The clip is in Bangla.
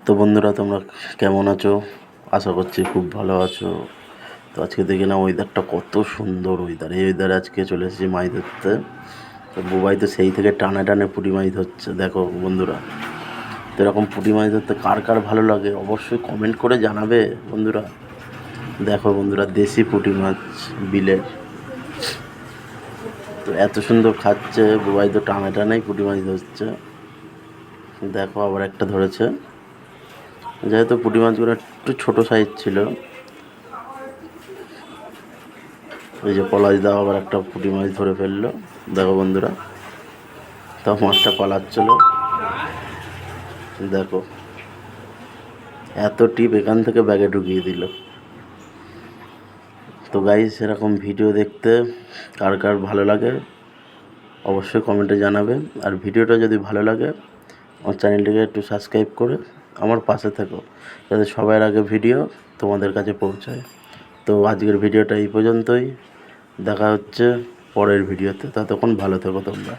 তো বন্ধুরা, তোমরা কেমন আছো? আশা করছি খুব ভালো আছো। তো আজকে দেখি না ওয়েদারটা কত সুন্দর ওয়েদার। এই ওয়েদারে আজকে চলে এসেছি মাছ ধরতে। তো বুবাই তো সেই থেকে টানে টানে পুঁটি মাছ ধরছে, দেখো বন্ধুরা। তো এরকম পুঁটি মাছ ধরতে কার কার ভালো লাগে অবশ্যই কমেন্ট করে জানাবে বন্ধুরা। দেখো বন্ধুরা, দেশি পুঁটি মাছ, বিলের। তো এত সুন্দর খাচ্ছে বুবাই, তো টানে টানেই পুঁটি মাছ ধরছে। দেখো আবার একটা ধরেছে। যেহেতু পুঁটি মাছগুলো একটু ছোটো সাইজ ছিল, এই যে পলাশ দাও আবার একটা পুঁটি মাছ ধরে ফেললো। দেখো বন্ধুরা, তাও মাছটা পালাচ্ছিল। দেখো এত টিপ এখান থেকে ব্যাগে ঢুকিয়ে দিল। তো গাইস, এরকম ভিডিও দেখতে কার কার ভালো লাগে অবশ্যই কমেন্টে জানাবে। আর ভিডিওটা যদি ভালো লাগে আমার চ্যানেলটিকে একটু সাবস্ক্রাইব করে আমার পাশে থেকো, যাতে সবার আগে ভিডিও তোমাদের কাছে পৌঁছায়। তো আজকের ভিডিওটা এই পর্যন্তই। দেখা হচ্ছে পরের ভিডিওতে, ততক্ষণ ভালো থেকো তোমরা।